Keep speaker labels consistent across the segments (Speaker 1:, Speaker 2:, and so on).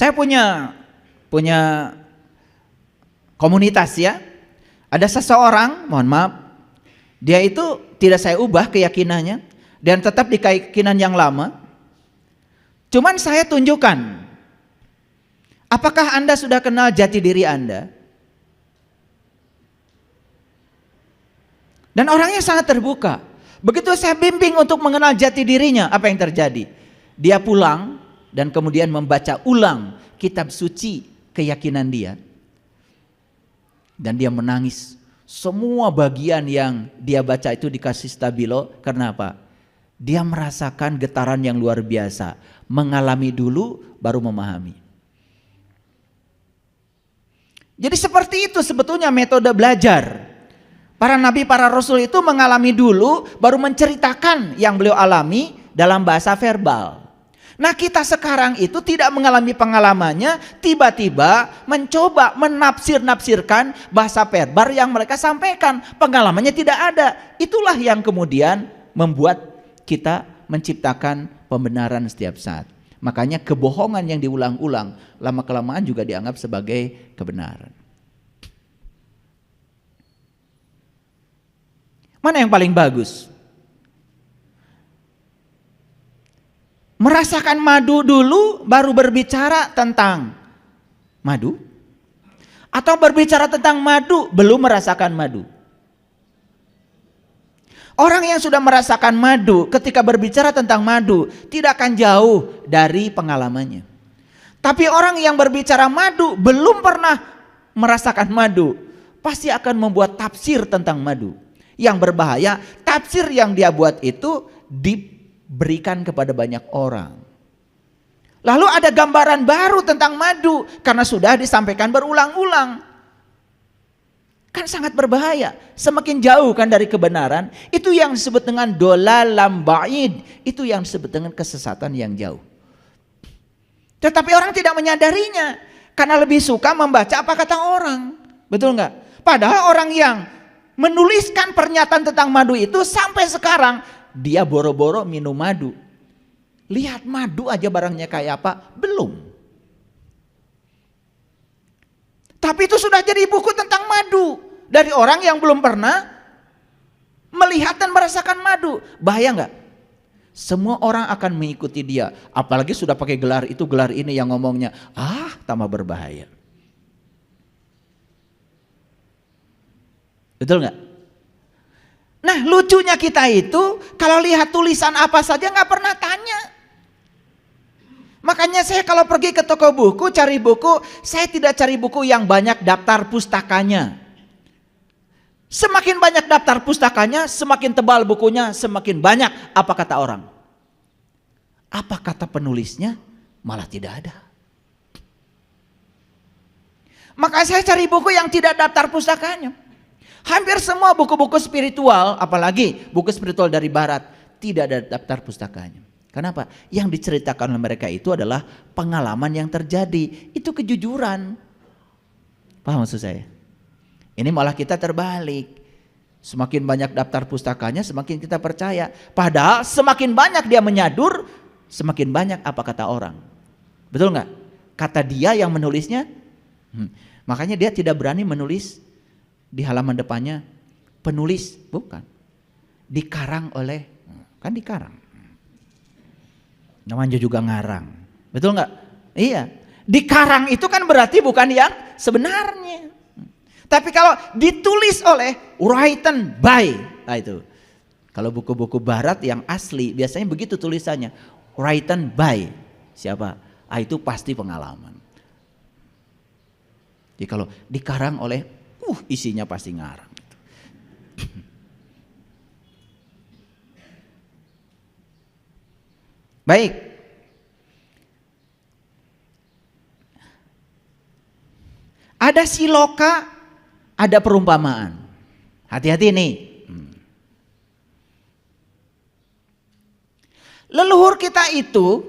Speaker 1: Saya punya komunitas ya. Ada seseorang, mohon maaf, dia itu tidak saya ubah keyakinannya dan tetap di keyakinan yang lama. Cuman saya tunjukkan, apakah Anda sudah kenal jati diri Anda? Dan orangnya sangat terbuka. Begitu saya bimbing untuk mengenal jati dirinya, apa yang terjadi? Dia pulang dan kemudian membaca ulang kitab suci keyakinan dia. Dan dia menangis. Semua bagian yang dia baca itu dikasih stabilo. Karena apa? Dia merasakan getaran yang luar biasa. Mengalami dulu baru memahami. Jadi seperti itu sebetulnya metode belajar. Para nabi, para rasul itu mengalami dulu baru menceritakan yang beliau alami dalam bahasa verbal. Nah, kita sekarang itu tidak mengalami pengalamannya, tiba-tiba mencoba menafsir-nafsirkan bahasa verbal yang mereka sampaikan. Pengalamannya tidak ada. Itulah yang kemudian membuat kita menciptakan pembenaran setiap saat. Makanya kebohongan yang diulang-ulang lama-kelamaan juga dianggap sebagai kebenaran. Mana yang paling bagus? Merasakan madu dulu baru berbicara tentang madu? Atau berbicara tentang madu belum merasakan madu? Orang yang sudah merasakan madu ketika berbicara tentang madu tidak akan jauh dari pengalamannya. Tapi orang yang berbicara madu belum pernah merasakan madu pasti akan membuat tafsir tentang madu. Yang berbahaya, tafsir yang dia buat itu diberikan kepada banyak orang. Lalu ada gambaran baru tentang madu karena sudah disampaikan berulang-ulang. Kan sangat berbahaya. Semakin jauh kan dari kebenaran, itu yang disebut dengan dolalam ba'id, itu yang disebut dengan kesesatan yang jauh. Tetapi orang tidak menyadarinya karena lebih suka membaca apa kata orang. Betul nggak? Padahal orang yang menuliskan pernyataan tentang madu itu sampai sekarang dia boro-boro minum madu. Lihat madu aja barangnya kayak apa? Belum. Tapi itu sudah jadi buku tentang madu dari orang yang belum pernah melihat dan merasakan madu. Bahaya nggak? Semua orang akan mengikuti dia. Apalagi sudah pakai gelar itu, gelar ini yang ngomongnya. Tambah berbahaya. Betul nggak? Nah, lucunya kita itu kalau lihat tulisan apa saja nggak pernah tanya. Makanya saya kalau pergi ke toko buku cari buku, saya tidak cari buku yang banyak daftar pustakanya. Semakin banyak daftar pustakanya, semakin tebal bukunya, semakin banyak apa kata orang. Apa kata penulisnya? Malah tidak ada. Maka saya cari buku yang tidak daftar pustakanya. Hampir semua buku-buku spiritual, apalagi buku spiritual dari barat, tidak ada daftar pustakanya. Kenapa? Yang diceritakan oleh mereka itu adalah pengalaman yang terjadi. Itu kejujuran. Paham maksud saya? Ini malah kita terbalik. Semakin banyak daftar pustakanya, semakin kita percaya. Padahal semakin banyak dia menyadur, semakin banyak apa kata orang. Betul nggak? Kata dia yang menulisnya. Makanya dia tidak berani menulis di halaman depannya penulis, bukan. Dikarang oleh, kan dikarang. Namanya juga ngarang. Betul nggak? Iya. Dikarang itu kan berarti bukan yang sebenarnya. Tapi kalau ditulis oleh written by, nah itu. Kalau buku-buku barat yang asli biasanya begitu tulisannya. Written by. Siapa? Itu pasti pengalaman. Jadi kalau dikarang oleh isinya pasti ngarang. Baik. Ada siloka, ada perumpamaan. Hati-hati nih. Leluhur kita itu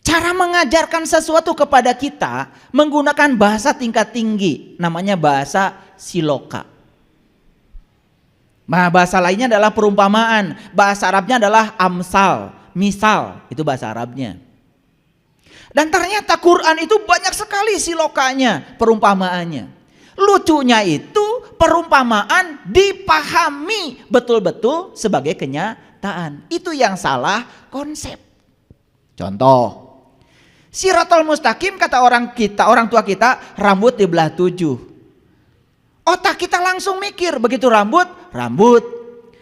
Speaker 1: cara mengajarkan sesuatu kepada kita menggunakan bahasa tingkat tinggi, namanya bahasa siloka. Bahasa lainnya adalah perumpamaan, bahasa Arabnya adalah amsal, misal, itu bahasa Arabnya. Dan ternyata Quran itu banyak sekali silokanya, perumpamaannya. Lucunya itu perumpamaan dipahami betul-betul sebagai kenyataan. Itu yang salah konsep. Contoh, Shirathul Mustaqim kata orang tua kita, rambut dibelah 7. Otak kita langsung mikir, begitu rambut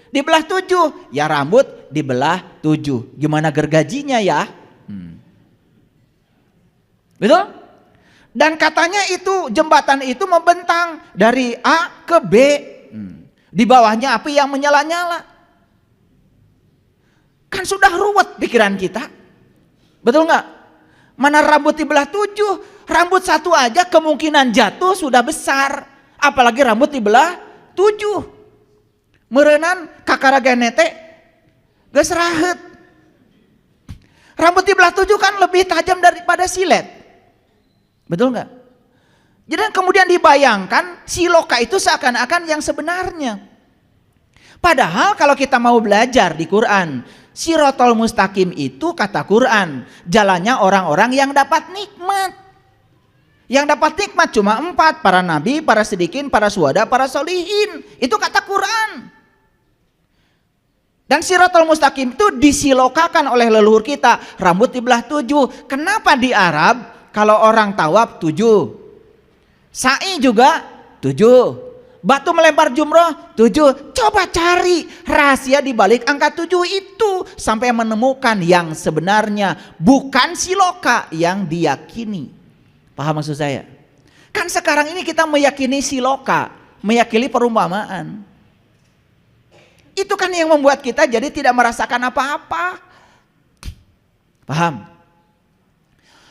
Speaker 1: dibelah 7, ya rambut dibelah 7. Gimana gergajinya ya? Betul? Dan katanya itu jembatan itu membentang dari A ke B. Di bawahnya api yang menyala-nyala. Kan sudah ruwet pikiran kita. Betul nggak? Mana rambut dibelah 7, rambut satu aja kemungkinan jatuh sudah besar. Apalagi rambut dibelah 7. Merenan kakaragan nete geus rahet. Rambut dibelah 7 kan lebih tajam daripada silet. Betul nggak? Jadi kemudian dibayangkan siloka itu seakan-akan yang sebenarnya. Padahal kalau kita mau belajar di Quran, Shirathul Mustaqim itu kata Quran, jalannya orang-orang yang dapat nikmat. Yang dapat nikmat cuma 4, para nabi, para siddiqin, para syuhada, para sholihin. Itu kata Quran. Dan Shirathul Mustaqim itu disilokakan oleh leluhur kita, rambut dibelah 7. Kenapa di Arab kalau orang tawaf 7, sa'i juga 7, batu melempar jumroh 7. Coba cari rahasia di balik angka 7 itu sampai menemukan yang sebenarnya, bukan siloka yang diyakini. Paham maksud saya? Kan sekarang ini kita meyakini siloka, meyakini perumpamaan. Itu kan yang membuat kita jadi tidak merasakan apa-apa. Paham?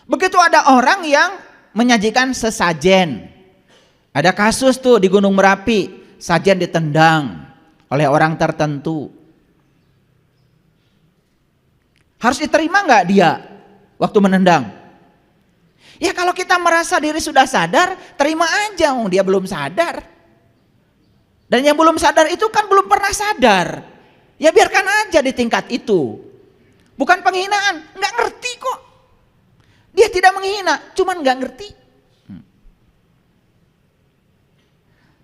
Speaker 1: Begitu ada orang yang menyajikan sesajen. Ada kasus tuh di Gunung Merapi, sajen ditendang oleh orang tertentu. Harus diterima nggak dia waktu menendang? Ya kalau kita merasa diri sudah sadar, terima aja, dia belum sadar. Dan yang belum sadar itu kan belum pernah sadar. Ya biarkan aja di tingkat itu. Bukan penghinaan, nggak ngerti kok. Dia tidak menghina, cuman nggak ngerti.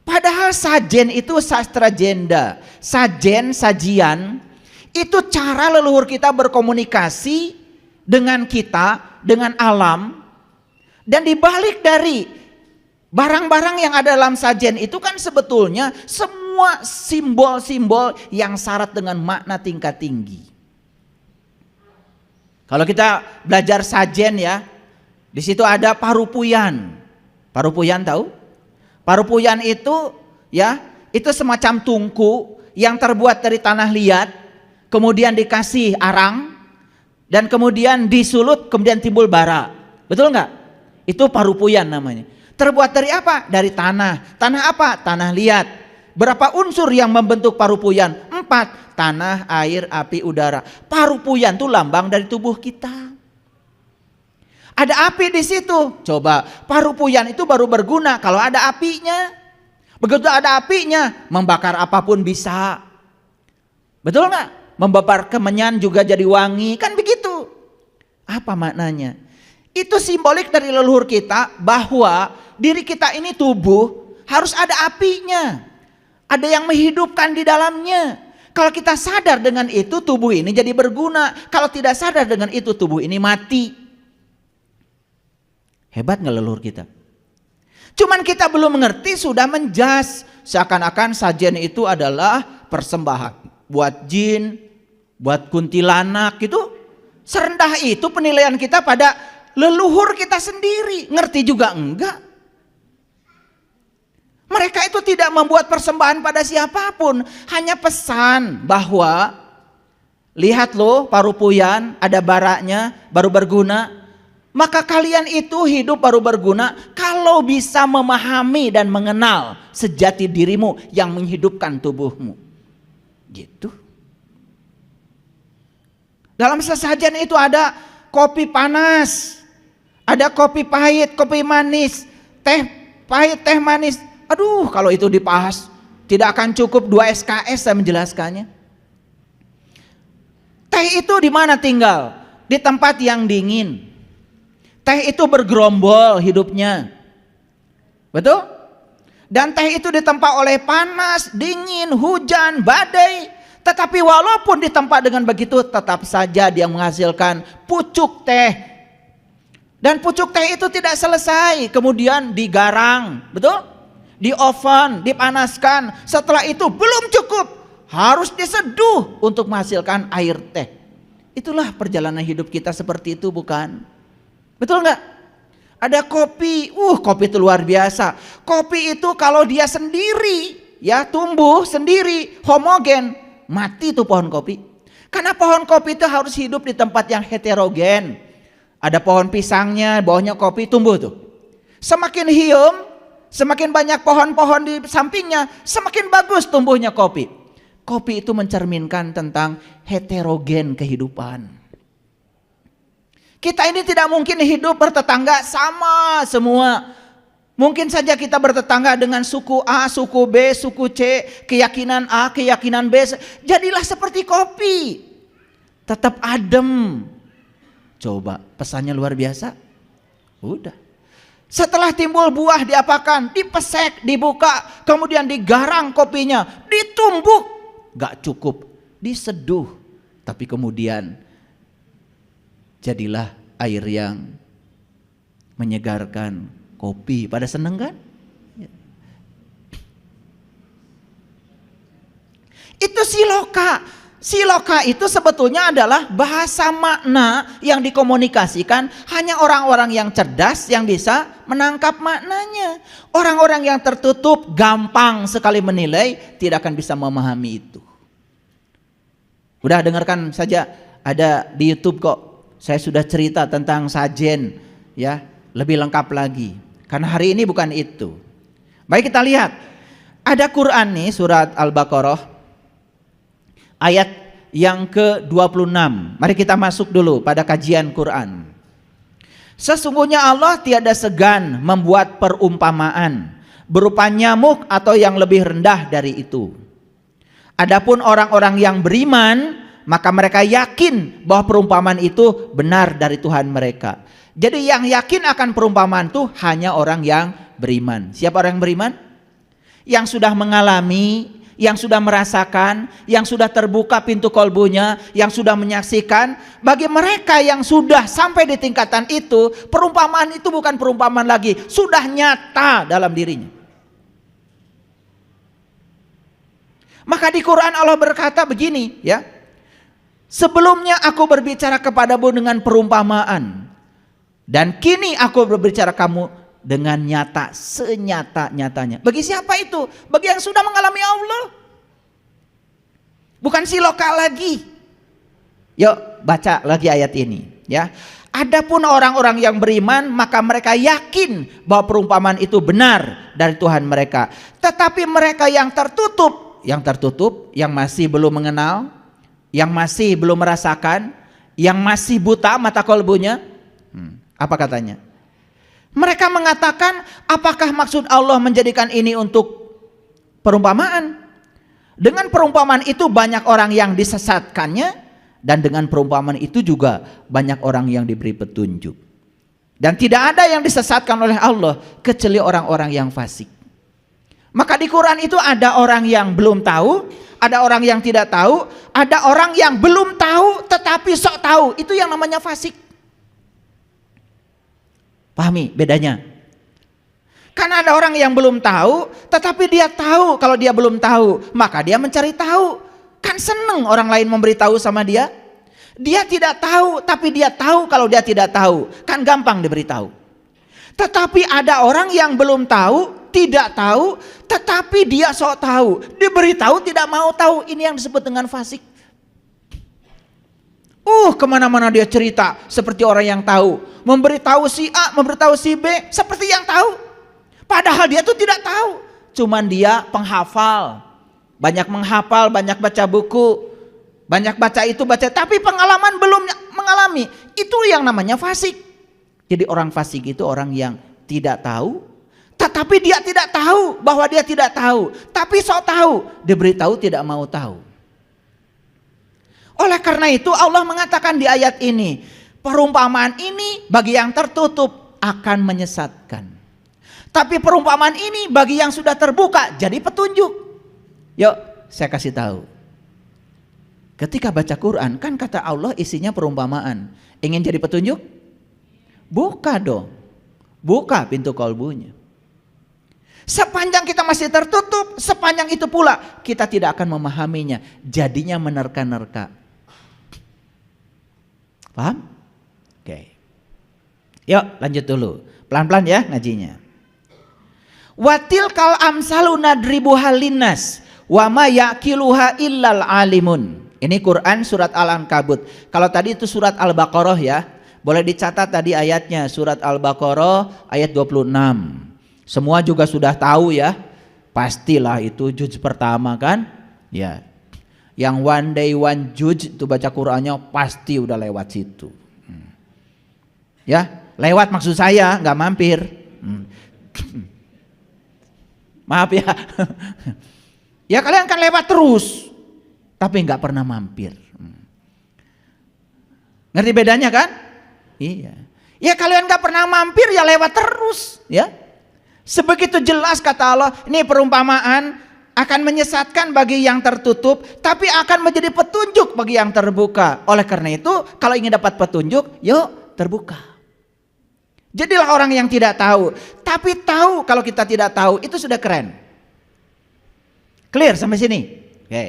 Speaker 1: Padahal sajen itu sastra jenda, sajian, itu cara leluhur kita berkomunikasi dengan kita, dengan alam. Dan dibalik dari barang-barang yang ada dalam sajen itu kan sebetulnya semua simbol-simbol yang syarat dengan makna tingkat tinggi. Kalau kita belajar sajen ya, di situ ada parupuyan. Parupuyan tahu? Parupuyan itu ya, itu semacam tungku yang terbuat dari tanah liat, kemudian dikasih arang, dan kemudian disulut, kemudian timbul bara. Betul nggak? Itu parupuyan namanya. Terbuat dari apa? Dari tanah. Tanah apa? Tanah liat. Berapa unsur yang membentuk parupuyan? 4. Tanah, air, api, udara. Parupuyan itu lambang dari tubuh kita. Ada api di situ. Coba, parupuyan itu baru berguna kalau ada apinya. Begitu ada apinya, membakar apapun bisa. Betul nggak? Membakar kemenyan juga jadi wangi, kan begitu. Apa maknanya? Itu simbolik dari leluhur kita bahwa diri kita ini tubuh harus ada apinya. Ada yang menghidupkan di dalamnya. Kalau kita sadar dengan itu, tubuh ini jadi berguna. Kalau tidak sadar dengan itu, tubuh ini mati. Hebat nggak leluhur kita? Cuman kita belum mengerti, sudah menjas. Seakan-akan sajian itu adalah persembahan buat jin, buat kuntilanak gitu. Serendah itu penilaian kita pada leluhur kita sendiri. Ngerti juga enggak? Mereka itu tidak membuat persembahan pada siapapun, hanya pesan bahwa lihat loh parupuyan ada baranya baru berguna. Maka kalian itu hidup baru berguna kalau bisa memahami dan mengenal sejati dirimu yang menghidupkan tubuhmu. Gitu. Dalam sesajen itu ada kopi panas, ada kopi pahit, kopi manis, teh pahit, teh manis. Aduh, kalau itu dibahas tidak akan cukup 2 SKS saya menjelaskannya. Teh itu di mana tinggal? Di tempat yang dingin. Teh itu bergerombol hidupnya. Betul? Dan teh itu ditempa oleh panas, dingin, hujan, badai. Tetapi walaupun ditempa dengan begitu, tetap saja dia menghasilkan pucuk teh. Dan pucuk teh itu tidak selesai, kemudian digarang, betul? Di oven, dipanaskan. Setelah itu belum cukup, harus diseduh untuk menghasilkan air teh. Itulah perjalanan hidup kita seperti itu, bukan? Betul nggak? Ada kopi, kopi itu luar biasa. Kopi itu kalau dia sendiri, ya tumbuh sendiri, homogen, mati tuh pohon kopi. Karena pohon kopi itu harus hidup di tempat yang heterogen. Ada pohon pisangnya, bawahnya kopi tumbuh tuh. Semakin hium, semakin banyak pohon-pohon di sampingnya, semakin bagus tumbuhnya kopi. Kopi itu mencerminkan tentang heterogen kehidupan. Kita ini tidak mungkin hidup bertetangga sama semua. Mungkin saja kita bertetangga dengan suku A, suku B, suku C, keyakinan A, keyakinan B. Jadilah seperti kopi. Tetap adem. Coba, pesannya luar biasa. Udah. Setelah timbul buah diapakan? Dipesek, dibuka, kemudian digarang kopinya, ditumbuk. Gak cukup, diseduh. Tapi kemudian jadilah air yang menyegarkan kopi. Pada seneng kan? Itu siloka. Siloka itu sebetulnya adalah bahasa makna yang dikomunikasikan hanya orang-orang yang cerdas yang bisa menangkap maknanya. Orang-orang yang tertutup gampang sekali menilai, tidak akan bisa memahami itu. Udah dengarkan saja, ada di YouTube kok. Saya sudah cerita tentang sajen, ya, lebih lengkap lagi. Karena hari ini bukan itu. Baik, kita lihat. Ada Quran nih, surat Al-Baqarah ayat yang ke-26. Mari kita masuk dulu pada kajian Quran. Sesungguhnya Allah tiada segan membuat perumpamaan berupa nyamuk atau yang lebih rendah dari itu. Adapun orang-orang yang beriman, maka mereka yakin bahwa perumpamaan itu benar dari Tuhan mereka. Jadi yang yakin akan perumpamaan itu hanya orang yang beriman. Siapa orang yang beriman? Yang sudah mengalami, yang sudah merasakan, yang sudah terbuka pintu kolbunya, yang sudah menyaksikan. Bagi mereka yang sudah sampai di tingkatan itu, perumpamaan itu bukan perumpamaan lagi, sudah nyata dalam dirinya. Maka di Quran Allah berkata begini, ya. Sebelumnya aku berbicara kepadamu dengan perumpamaan, dan kini aku berbicara kamu dengan nyata, senyata-nyatanya. Bagi siapa itu? Bagi yang sudah mengalami Allah. Bukan siloka lagi. Yuk baca lagi ayat ini, ya. Adapun orang-orang yang beriman, maka mereka yakin bahwa perumpamaan itu benar dari Tuhan mereka. Tetapi mereka yang tertutup, yang masih belum mengenal, yang masih belum merasakan, yang masih buta mata kolbunya, apa katanya? Mereka mengatakan, apakah maksud Allah menjadikan ini untuk perumpamaan? Dengan perumpamaan itu banyak orang yang disesatkannya, dan dengan perumpamaan itu juga banyak orang yang diberi petunjuk. Dan tidak ada yang disesatkan oleh Allah kecuali orang-orang yang fasik. Maka di Quran itu ada orang yang belum tahu, ada orang yang tidak tahu, ada orang yang belum tahu tetapi sok tahu. Itu yang namanya fasik. Pahami bedanya? Karena ada orang yang belum tahu tetapi dia tahu kalau dia belum tahu, maka dia mencari tahu. Kan seneng orang lain memberitahu sama dia. Dia tidak tahu tapi dia tahu kalau dia tidak tahu, kan gampang diberitahu. Tetapi ada orang yang belum tahu, tidak tahu, tetapi dia sok tahu. Diberitahu tidak mau tahu. Ini yang disebut dengan fasik. Kemana-mana dia cerita seperti orang yang tahu. Memberitahu si A, memberitahu si B seperti yang tahu. Padahal dia tuh tidak tahu. Cuman dia penghafal. Banyak menghafal, banyak baca buku. Banyak baca itu, baca. Tapi pengalaman belum mengalami. Itu yang namanya fasik. Jadi orang fasik itu orang yang tidak tahu, tetapi dia tidak tahu bahwa dia tidak tahu, tapi sok tahu, diberitahu tidak mau tahu. Oleh karena itu Allah mengatakan di ayat ini, perumpamaan ini bagi yang tertutup akan menyesatkan. Tapi perumpamaan ini bagi yang sudah terbuka jadi petunjuk. Yuk saya kasih tahu. Ketika baca Quran kan kata Allah isinya perumpamaan. Ingin jadi petunjuk? Buka dong. Buka pintu kolbunya. Sepanjang kita masih tertutup, sepanjang itu pula kita tidak akan memahaminya. Jadinya menerka-nerka. Paham? Oke. Yuk lanjut dulu. Pelan-pelan ya ngajinya. Watil kal amsalu nadribu halinas wa ma yaqiluha illal alimun. Ini Quran surat Al-Ankabut. Kalau tadi itu surat Al-Baqarah ya. Boleh dicatat tadi ayatnya, surat Al-Baqarah ayat 26. Semua juga sudah tahu ya. Pastilah itu juz pertama kan? Ya. Yang one day one juz itu baca Qurannya pasti udah lewat situ. Ya, lewat maksud saya, nggak mampir. Maaf ya. Ya kalian kan lewat terus, tapi nggak pernah mampir. Ngerti bedanya kan? Iya. Ya kalian nggak pernah mampir ya lewat terus, ya. Sebegitu jelas kata Allah, ini perumpamaan akan menyesatkan bagi yang tertutup, tapi akan menjadi petunjuk bagi yang terbuka. Oleh karena itu, kalau ingin dapat petunjuk, yuk terbuka. Jadilah orang yang tidak tahu, tapi tahu kalau kita tidak tahu itu sudah keren. Clear sampai sini? Oke.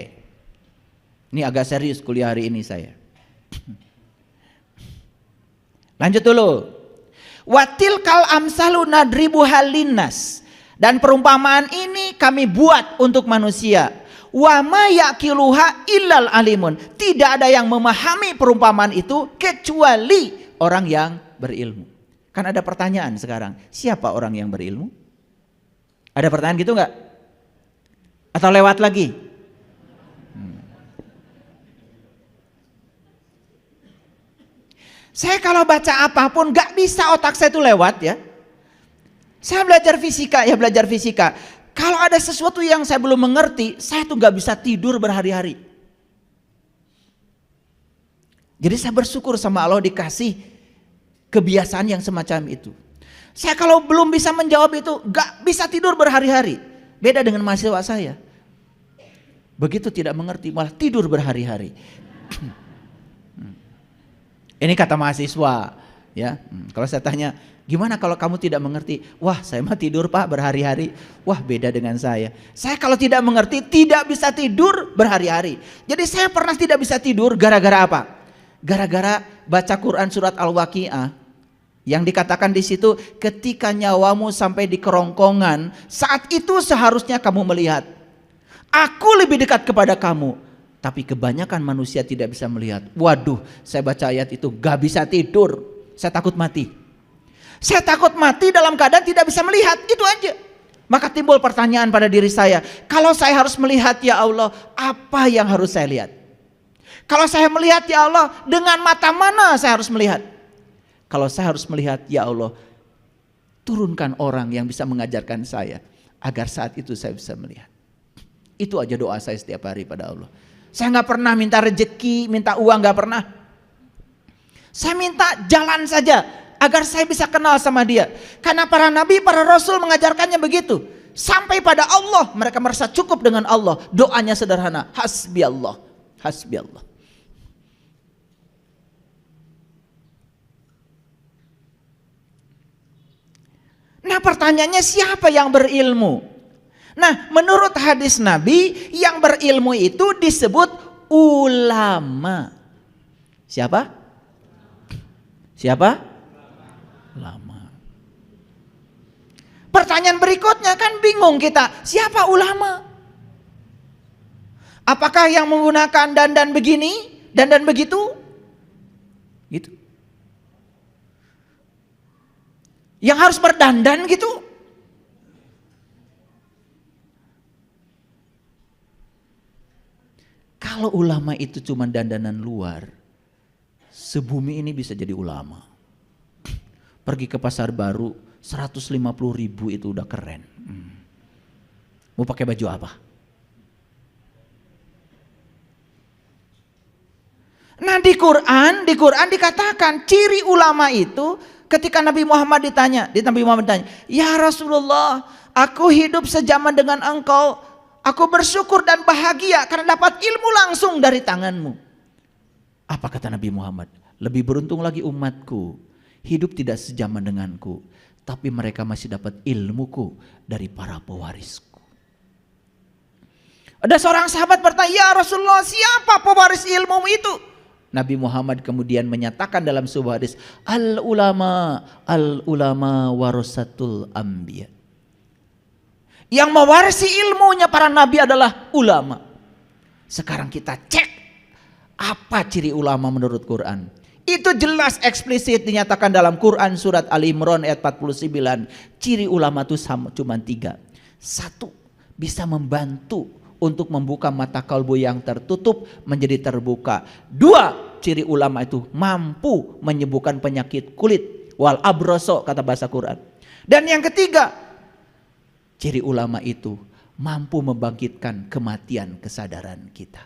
Speaker 1: Ini agak serius kuliah hari ini saya. Lanjut dulu. Watil kal amsalu nadribu halinas. Dan perumpamaan ini kami buat untuk manusia. Wa ma yaqiluha illal alimun. Tidak ada yang memahami perumpamaan itu kecuali orang yang berilmu. Kan ada pertanyaan sekarang, siapa orang yang berilmu? Ada pertanyaan gitu enggak? Atau lewat lagi? Saya kalau baca apapun gak bisa otak saya itu lewat ya. Saya belajar fisika ya, belajar fisika. Kalau ada sesuatu yang saya belum mengerti, saya tuh gak bisa tidur berhari-hari. Jadi saya bersyukur sama Allah dikasih kebiasaan yang semacam itu. Saya kalau belum bisa menjawab itu gak bisa tidur berhari-hari. Beda dengan mahasiswa saya. Begitu tidak mengerti malah tidur berhari-hari. Ini kata mahasiswa ya. Kalau saya tanya, gimana kalau kamu tidak mengerti? Wah, saya mah tidur Pak berhari-hari. Wah, beda dengan saya. Saya kalau tidak mengerti tidak bisa tidur berhari-hari. Jadi saya pernah tidak bisa tidur gara-gara apa? Gara-gara baca Quran surat Al-Waqiah yang dikatakan di situ, ketika nyawamu sampai di kerongkongan, saat itu seharusnya kamu melihat. Aku lebih dekat kepada kamu. Tapi kebanyakan manusia tidak bisa melihat. Waduh, saya baca ayat itu gak bisa tidur. Saya takut mati. Saya takut mati dalam keadaan tidak bisa melihat. Itu aja. Maka timbul pertanyaan pada diri saya. Kalau saya harus melihat ya Allah, apa yang harus saya lihat? Kalau saya melihat ya Allah, dengan mata mana saya harus melihat? Kalau saya harus melihat ya Allah, turunkan orang yang bisa mengajarkan saya. Agar saat itu saya bisa melihat. Itu aja doa saya setiap hari pada Allah. Saya gak pernah minta rezeki, minta uang, gak pernah. Saya minta jalan saja agar saya bisa kenal sama dia. Karena para nabi, para rasul mengajarkannya begitu. Sampai pada Allah mereka merasa cukup dengan Allah. Doanya sederhana, hasbi Allah, hasbi Allah. Nah pertanyaannya, siapa yang berilmu? Nah menurut hadis Nabi, yang berilmu itu disebut ulama. Siapa? Siapa? Ulama. Pertanyaan berikutnya kan bingung kita, siapa ulama? Apakah yang menggunakan dandan begini, dandan begitu? Gitu. Yang harus berdandan gitu? Kalau ulama itu cuma dandanan luar, sebumi ini bisa jadi ulama. Pergi ke pasar baru 150.000 itu udah keren. Mau pakai baju apa? Nah di Quran dikatakan ciri ulama itu ketika Nabi Muhammad ditanya, ya Rasulullah, aku hidup sejaman dengan engkau, aku bersyukur dan bahagia karena dapat ilmu langsung dari tanganmu. Apa kata Nabi Muhammad? Lebih beruntung lagi umatku, hidup tidak sejaman denganku, tapi mereka masih dapat ilmuku dari para pewarisku. Ada seorang sahabat bertanya, ya Rasulullah, siapa pewaris ilmu itu? Nabi Muhammad kemudian menyatakan dalam sebuah hadis, al ulama warasatul anbiya. Yang mewarisi ilmunya para nabi adalah ulama. Sekarang kita cek apa ciri ulama menurut Quran. Itu jelas eksplisit dinyatakan dalam Quran surat Ali Imran ayat 49. Ciri ulama itu cuma 3. 1, bisa membantu untuk membuka mata kalbu yang tertutup menjadi terbuka. 2, ciri ulama itu mampu menyembuhkan penyakit kulit, wal abroso kata bahasa Quran. Dan yang ketiga, ciri ulama itu mampu membangkitkan kematian kesadaran kita.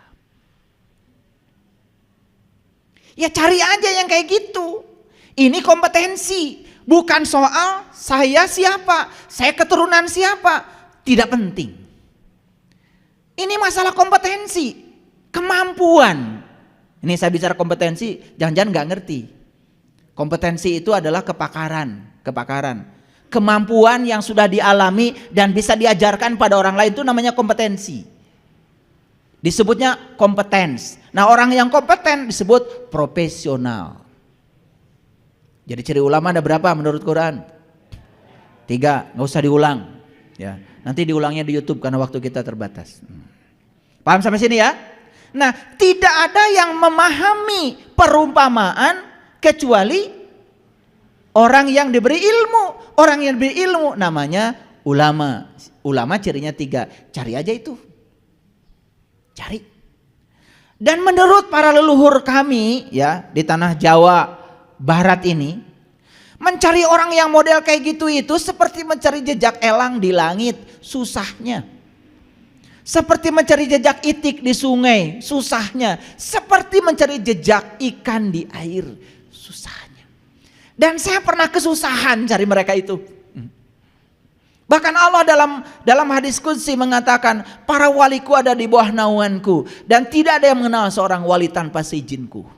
Speaker 1: Ya cari aja yang kayak gitu. Ini kompetensi, bukan soal saya siapa, saya keturunan siapa, tidak penting. Ini masalah kompetensi, kemampuan. Ini saya bicara kompetensi, jangan-jangan nggak ngerti. Kompetensi itu adalah kepakaran. Kemampuan yang sudah dialami dan bisa diajarkan pada orang lain itu namanya kompetensi. Disebutnya kompetens. Nah orang yang kompeten disebut profesional. Jadi ciri ulama ada berapa menurut Quran? 3, nggak usah diulang. Ya, nanti diulangnya di YouTube karena waktu kita terbatas. Paham sampai sini ya? Nah, tidak ada yang memahami perumpamaan kecuali orang yang diberi ilmu. Orang yang diberi ilmu namanya ulama. Ulama cirinya 3. Cari aja itu. Cari. Dan menurut para leluhur kami ya di tanah Jawa Barat ini, mencari orang yang model kayak gitu itu seperti mencari jejak elang di langit, susahnya. Seperti mencari jejak itik di sungai, susahnya. Seperti mencari jejak ikan di air, susahnya. Dan saya pernah kesusahan cari mereka itu. Bahkan Allah dalam hadis qudsi mengatakan, para waliku ada di bawah naunganku dan tidak ada yang mengenal seorang wali tanpa seizinku.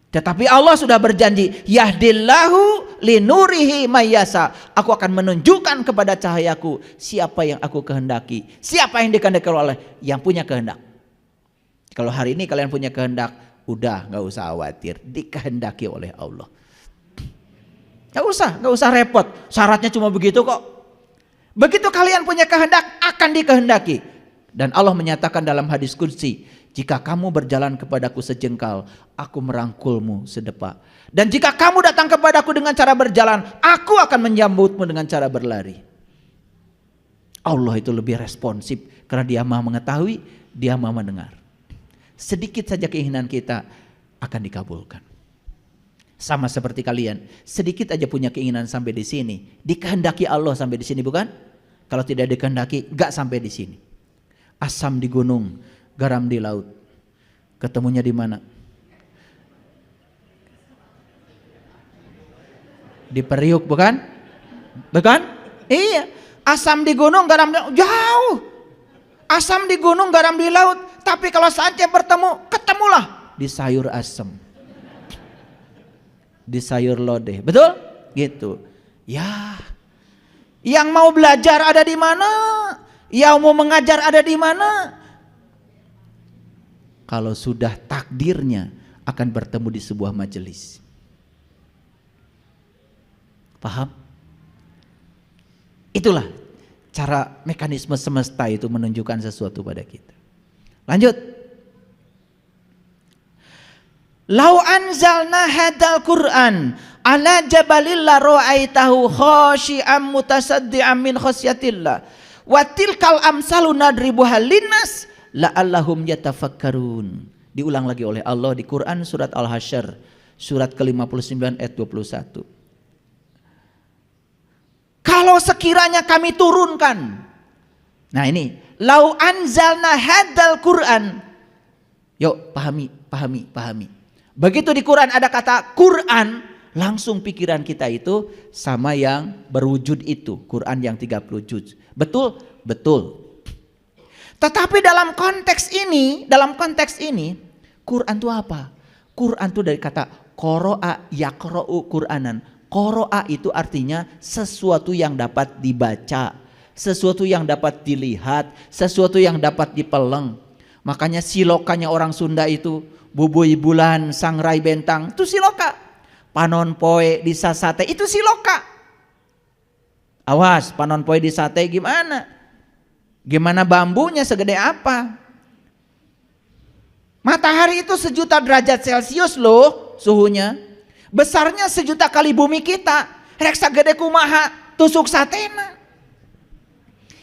Speaker 1: Tetapi Allah sudah berjanji, yahdillahu linurihi mayyasa. Aku akan menunjukkan kepada cahayaku siapa yang aku kehendaki. Siapa yang dikehendaki oleh yang punya kehendak. Kalau hari ini kalian punya kehendak, udah gak usah khawatir, dikehendaki oleh Allah. Gak usah repot. Syaratnya cuma begitu kok. Begitu kalian punya kehendak, akan dikehendaki. Dan Allah menyatakan dalam hadis qudsi, jika kamu berjalan kepadaku sejengkal, aku merangkulmu sedepak. Dan jika kamu datang kepadaku dengan cara berjalan, aku akan menyambutmu dengan cara berlari. Allah itu lebih responsif karena Dia Maha mengetahui, Dia Maha mendengar. Sedikit saja keinginan kita akan dikabulkan. Sama seperti kalian, sedikit aja punya keinginan sampai di sini, dikehendaki Allah sampai di sini, bukan? Kalau tidak dikehendaki, gak sampai di sini. Asam di gunung, garam di laut. Ketemunya di mana? Di Periuk, bukan? Bukan? Iya. Asam di gunung, garam di laut. Jauh. Asam di gunung, garam di laut. Tapi kalau saatnya bertemu, ketemulah di sayur asam. Di sayur lodeh. Betul? Gitu. Ya. Yang mau belajar ada di mana? Yang mau mengajar ada di mana? Kalau sudah takdirnya akan bertemu di sebuah majelis. Paham? Itulah cara mekanisme semesta itu menunjukkan sesuatu pada kita. Lanjut. Lau anzalna hadal Qur'an ala jabalil la ra'aitahu khashi'an mutasaddian min khasyatillah wa tilkal amsalu nadribuha linnas la'allahum yatafakkarun. Diulang lagi oleh Allah di Quran surat Al-Hasyr surat ke-59 ayat 21. Kalau sekiranya kami turunkan. Nah ini, lau anzalna hadal Quran. Yuk pahami. Begitu di Quran ada kata Quran, langsung pikiran kita itu sama yang berwujud itu, Quran yang 30 juz. Betul? Betul. Tetapi dalam konteks ini, Quran itu apa? Quran itu dari kata qara'a yaqra'u Qur'anan. Qara'a itu artinya sesuatu yang dapat dibaca, sesuatu yang dapat dilihat, sesuatu yang dapat dipeleng. Makanya silokanya orang Sunda itu, bubui bulan, sangrai bentang, itu siloka. Panon poe di sasate itu siloka. Awas, panon poe di sate gimana? Gimana bambunya segede apa? Matahari itu 1.000.000 derajat Celcius loh suhunya. Besarnya 1.000.000 kali bumi kita. Reksa gede kumaha tusuk satena.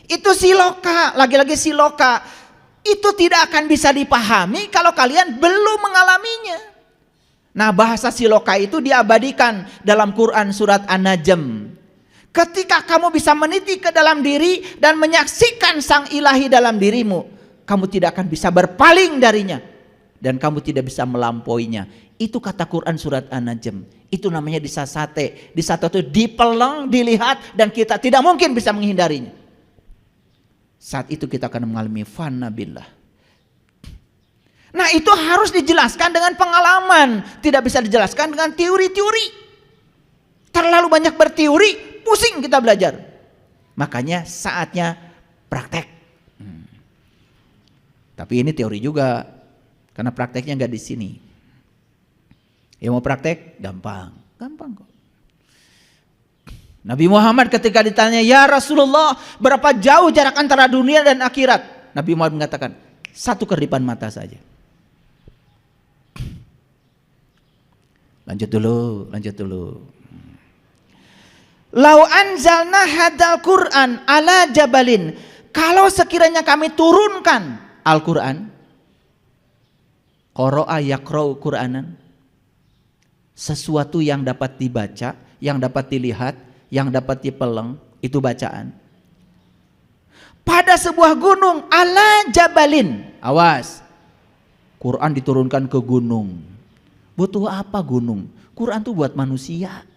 Speaker 1: Itu siloka, lagi-lagi siloka. Itu tidak akan bisa dipahami kalau kalian belum mengalaminya. Nah, bahasa siloka itu diabadikan dalam Quran surat An-Najm. Ketika kamu bisa meniti ke dalam diri dan menyaksikan sang ilahi dalam dirimu, kamu tidak akan bisa berpaling darinya dan kamu tidak bisa melampauinya. Itu kata Quran surat An-Najm. Itu namanya disasate. Disasate itu dipeleng, dilihat, dan kita tidak mungkin bisa menghindarinya. Saat itu kita akan mengalami fana billah. Nah, itu harus dijelaskan dengan pengalaman, tidak bisa dijelaskan dengan teori-teori. Terlalu banyak berteori, pusing kita belajar. Makanya saatnya praktek. Tapi ini teori juga, karena prakteknya nggak di sini. Yang mau praktek gampang kok. Nabi Muhammad ketika ditanya, ya Rasulullah, berapa jauh jarak antara dunia dan akhirat? Nabi Muhammad mengatakan, 1 kedipan mata saja. Lanjut dulu. Lau anzalna hadal Quran ala jabalin. Kalau sekiranya kami turunkan Al-Quran, qara'a yaqra'u Qur'anan, sesuatu yang dapat dibaca, yang dapat dilihat, yang dapat dipeleng, itu bacaan. Pada sebuah gunung, ala jabalin. Awas, Quran diturunkan ke gunung. Butuh apa gunung? Quran itu buat manusia.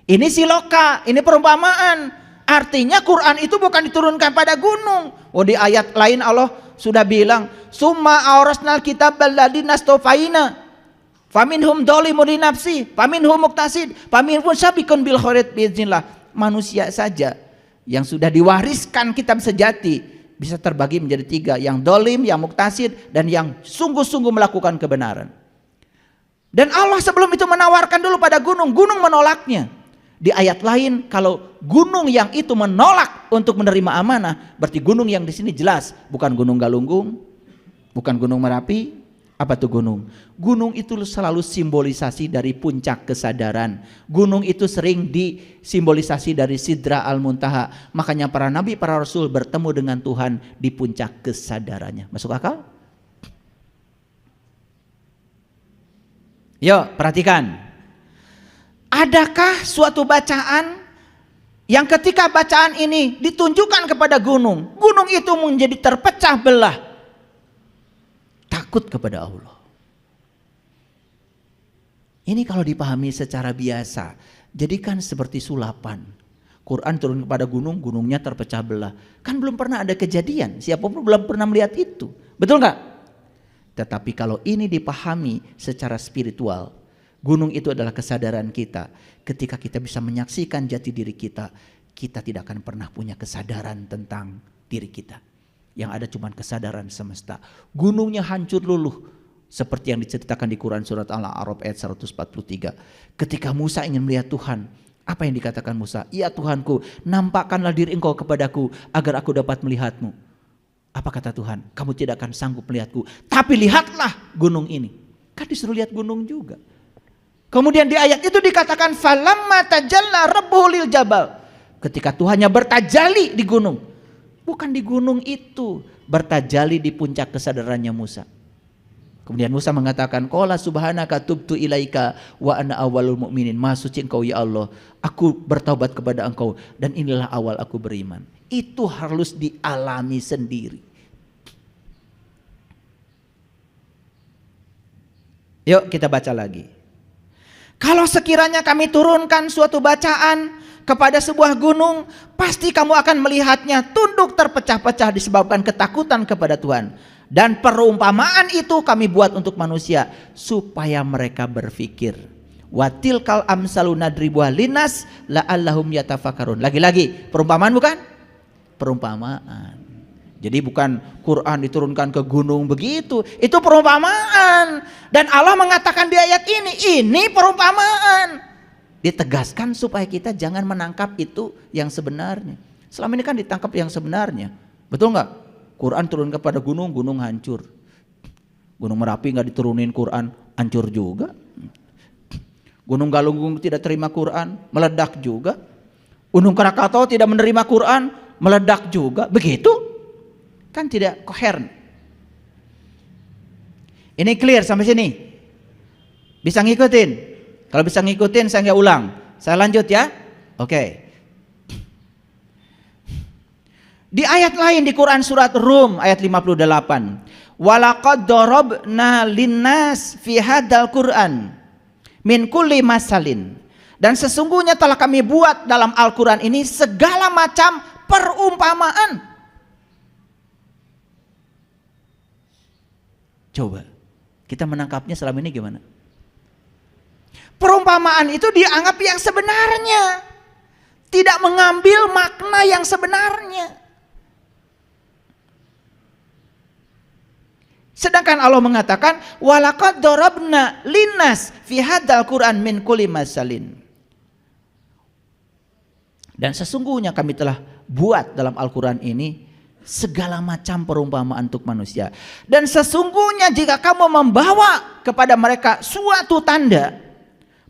Speaker 1: Ini siloka, ini perumpamaan. Artinya Quran itu bukan diturunkan pada gunung. Oh, di ayat lain Allah sudah bilang, summa aurasnal kitab alladzi nastofaina faminhum dzalimun li nafsi faminhum muqtasid faminhum sabiqun bil khairat biiznillah. Manusia saja yang sudah diwariskan kitab sejati bisa terbagi menjadi 3, yang dolim, yang muktasid, dan yang sungguh-sungguh melakukan kebenaran. Dan Allah sebelum itu menawarkan dulu pada gunung, gunung menolaknya. Di ayat lain, kalau gunung yang itu menolak untuk menerima amanah, berarti gunung yang di sini jelas bukan gunung Galunggung, bukan gunung Merapi. Apa tuh gunung? Gunung itu selalu simbolisasi dari puncak kesadaran. Gunung itu sering disimbolisasi dari Sidra Al-Muntaha. Makanya para nabi, para rasul bertemu dengan Tuhan di puncak kesadarannya. Masuk akal? Yuk, perhatikan. Adakah suatu bacaan yang ketika bacaan ini ditunjukkan kepada gunung, gunung itu menjadi terpecah belah, takut kepada Allah? Ini kalau dipahami secara biasa, jadikan seperti sulapan. Quran turun kepada gunung, gunungnya terpecah belah. Kan belum pernah ada kejadian, siapapun belum pernah melihat itu. Betul nggak? Tetapi kalau ini dipahami secara spiritual, gunung itu adalah kesadaran kita. Ketika kita bisa menyaksikan jati diri kita, kita tidak akan pernah punya kesadaran tentang diri kita. Yang ada cuma kesadaran semesta. Gunungnya hancur luluh. Seperti yang diceritakan di Quran surat Al-A'raf ayat 143. Ketika Musa ingin melihat Tuhan, apa yang dikatakan Musa? Ya Tuhanku, nampakkanlah diri engkau kepadaku agar aku dapat melihatmu. Apa kata Tuhan? Kamu tidak akan sanggup melihatku, tapi lihatlah gunung ini. Kan disuruh lihat gunung juga. Kemudian di ayat itu dikatakan falamma tajalla rabbuhu lil jabal. Ketika Tuhannya bertajali di gunung. Bukan di gunung itu, bertajali di puncak kesadarannya Musa. Kemudian Musa mengatakan, qala subhanaka tubtu ilaika wa ana awwalul mu'minin. Maha suci engkau ya Allah, aku bertaubat kepada engkau dan inilah awal aku beriman. Itu harus dialami sendiri. Yuk kita baca lagi. Kalau sekiranya kami turunkan suatu bacaan kepada sebuah gunung, pasti kamu akan melihatnya tunduk terpecah-pecah disebabkan ketakutan kepada Tuhan. Dan perumpamaan itu kami buat untuk manusia supaya mereka berfikir. Watilkal amsalu nadribuha linnas la'allahum yatafakkarun. Lagi-lagi perumpamaan bukan? Perumpamaan. Jadi bukan Quran diturunkan ke gunung begitu. Itu perumpamaan. Dan Allah mengatakan di ayat ini perumpamaan. Ditegaskan supaya kita jangan menangkap itu yang sebenarnya. Selama ini kan ditangkap yang sebenarnya. Betul nggak? Quran turun kepada gunung, gunung hancur. Gunung Merapi nggak diturunin Quran, hancur juga. Gunung Galunggung tidak terima Quran, meledak juga. Gunung Krakatau tidak menerima Quran, meledak juga. Begitu? Kan tidak koheren. Ini clear sampai sini? Bisa ngikutin? Kalau bisa ngikutin saya nggak ulang. Saya lanjut ya. Oke. Di ayat lain di Quran surat Rum ayat 58. Walaqad darabna linnas fi hadzal Qur'an min kulli masalin. Dan sesungguhnya telah kami buat dalam Al-Quran ini segala macam perumpamaan. Coba kita menangkapnya selama ini gimana? Perumpamaan itu dianggap yang sebenarnya, tidak mengambil makna yang sebenarnya. Sedangkan Allah mengatakan walaqad darabna linnas fi hadzal Qur'an min kulli masalin. Dan sesungguhnya kami telah buat dalam Al-Quran ini segala macam perumpamaan untuk manusia. Dan sesungguhnya jika kamu membawa kepada mereka suatu tanda,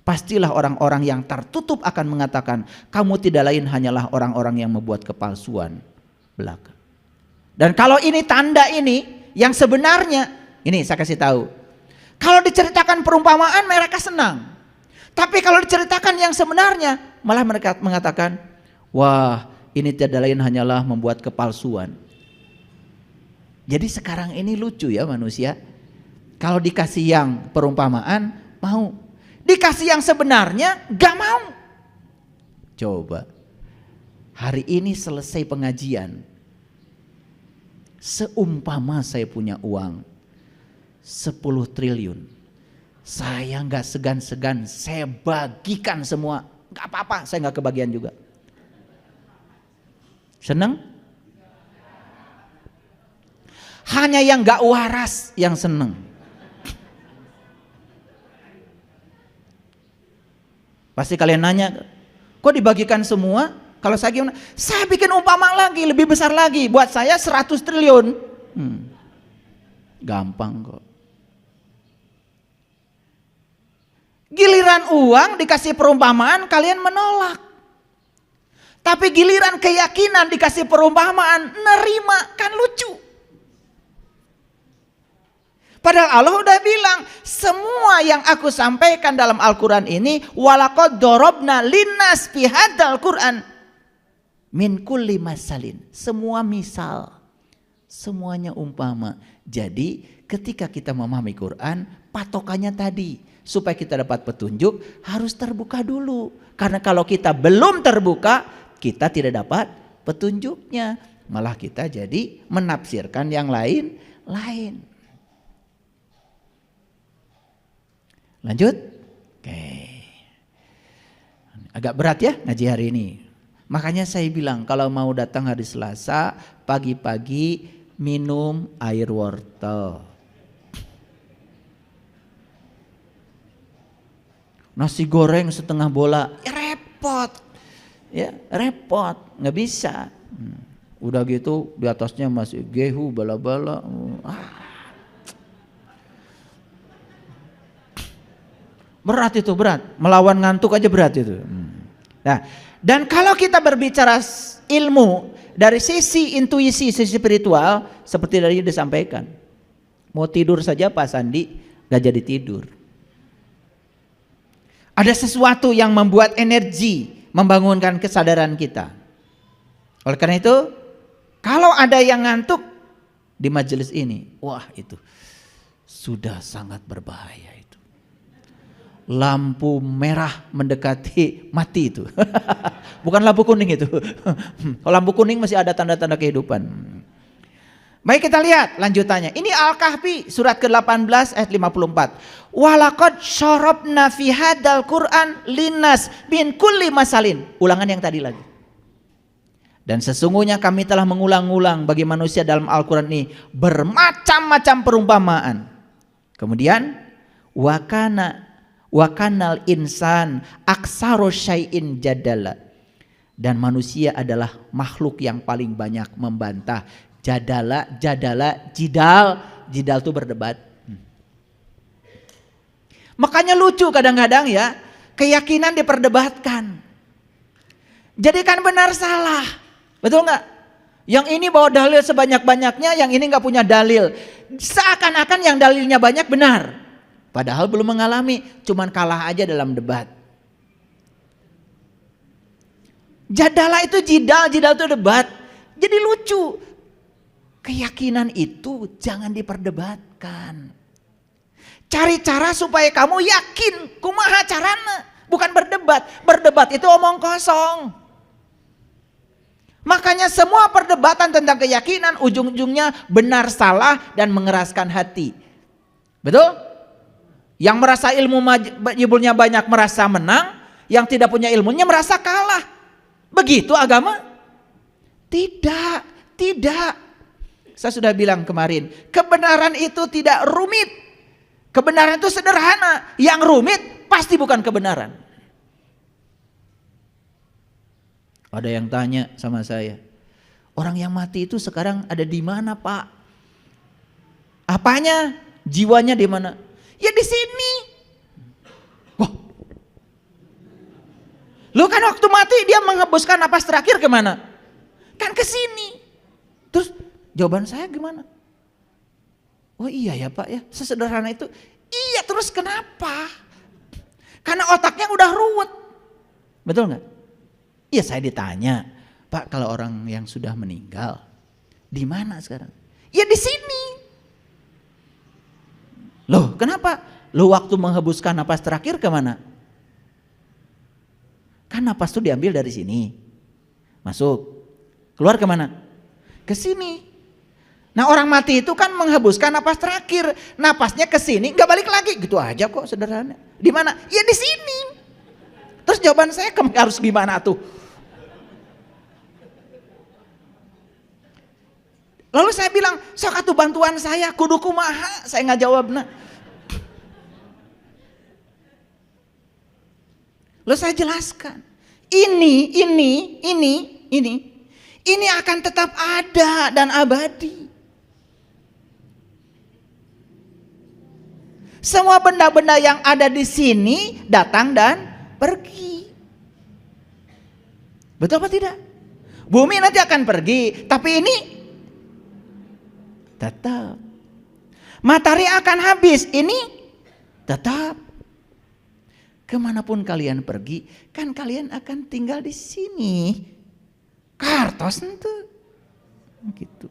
Speaker 1: pastilah orang-orang yang tertutup akan mengatakan kamu tidak lain hanyalah orang-orang yang membuat kepalsuan belaka. Dan kalau ini tanda ini yang sebenarnya, ini saya kasih tahu. Kalau diceritakan perumpamaan mereka senang. Tapi kalau diceritakan yang sebenarnya malah mereka mengatakan, wah ini tidak lain hanyalah membuat kepalsuan. Jadi sekarang ini lucu ya manusia. Kalau dikasih yang perumpamaan mau, dikasih yang sebenarnya gak mau. Coba hari ini selesai pengajian, seumpama saya punya uang 10 triliun, saya gak segan-segan saya bagikan semua. Gak apa-apa, saya gak kebagian juga. Seneng? Hanya yang gak waras yang seneng. Pasti kalian nanya, kok dibagikan semua? Kalau saya gimana? Saya bikin umpama lagi, lebih besar lagi. Buat saya 100 triliun. Gampang kok. Giliran uang dikasih perumpamaan kalian menolak. Tapi giliran keyakinan dikasih perumpamaan nerima, kan lucu. Padahal Allah udah bilang semua yang aku sampaikan dalam Al-Quran ini walaqad darabna linnas fi hadzal Qur'an min kulli masalin. Semua misal, semuanya umpama. Jadi ketika kita memahami Quran, patokannya tadi supaya kita dapat petunjuk harus terbuka dulu. Karena kalau kita belum terbuka, kita tidak dapat petunjuknya. Malah kita jadi menafsirkan yang lain. Lanjut. Oke. Agak berat ya ngaji hari ini. Makanya saya bilang kalau mau datang hari Selasa pagi-pagi minum air wortel. Nasi goreng setengah bola, ya repot. Ya, repot, nggak bisa. Udah gitu di atasnya masih gehu bala-bala. Berat itu, berat. Melawan ngantuk aja berat itu. Nah, dan kalau kita berbicara ilmu dari sisi intuisi, sisi spiritual, seperti tadi disampaikan. Mau tidur saja Pak Sandi gak jadi tidur. Ada sesuatu yang membuat energi, membangunkan kesadaran kita. Oleh karena itu, kalau ada yang ngantuk di majelis ini, wah itu sudah sangat berbahaya itu. lampu merah mendekati mati itu. Bukan lampu kuning itu. Kalau lampu kuning masih ada tanda-tanda kehidupan. Baik, kita lihat lanjutannya. Ini Al-Kahfi surat ke-18 ayat 54. Walaqad syarabna fi hadzal Qur'an linnas min kulli masalin. Ulangan yang tadi lagi. Dan sesungguhnya kami telah mengulang-ulang bagi manusia dalam Al-Qur'an ini bermacam-macam perumpamaan. Kemudian wakanal insan aksaru syai'in jadala. Dan manusia adalah makhluk yang paling banyak membantah. Jadala, jidal itu berdebat. Makanya lucu kadang-kadang ya, keyakinan diperdebatkan. Jadikan benar salah. Betul nggak? Yang ini bawa dalil sebanyak-banyaknya, yang ini nggak punya dalil. Seakan-akan yang dalilnya banyak benar. Padahal belum mengalami, cuman kalah aja dalam debat. Jadala itu jidal itu debat. Jadi lucu. Keyakinan itu jangan diperdebatkan. Cari cara supaya kamu yakin. Kumaha carana? Bukan berdebat. Berdebat itu omong kosong. Makanya semua perdebatan tentang keyakinan ujung-ujungnya benar salah dan mengeraskan hati. Betul? Yang merasa ilmunya banyak merasa menang, yang tidak punya ilmunya merasa kalah. Begitu agama? Tidak. Saya sudah bilang kemarin, kebenaran itu tidak rumit. Kebenaran itu sederhana. Yang rumit pasti bukan kebenaran. Ada yang tanya sama saya, orang yang mati itu sekarang ada di mana, Pak? Apanya? Jiwanya di mana? Ya di sini. Wah. Lu kan waktu mati dia menghembuskan napas terakhir kemana? Kan ke sini. Terus jawaban saya gimana? Oh iya ya Pak ya, sesederhana itu. Iya, terus kenapa? Karena otaknya udah ruwet. Betul nggak? Iya, saya ditanya, Pak, kalau orang yang sudah meninggal di mana sekarang? Ya di sini. Loh, kenapa? Lu waktu menghembuskan napas terakhir kemana? Kan napas itu diambil dari sini, masuk, keluar kemana? Ke sini. Nah, orang mati itu kan menghembuskan napas terakhir, napasnya ke sini, nggak balik lagi, gitu aja kok, sederhana. Di mana? Ya di sini. Terus jawaban saya harus gimana tuh? Lalu saya bilang, sok atuh bantuan saya, kudu kumaha, saya nggak jawab. Nah, lalu saya jelaskan, ini akan tetap ada dan abadi. Semua benda-benda yang ada di sini datang dan pergi. Betul apa tidak? Bumi nanti akan pergi, tapi ini tetap. Matahari akan habis, ini tetap. Kemanapun kalian pergi, kan kalian akan tinggal di sini. Kartos itu, gitu.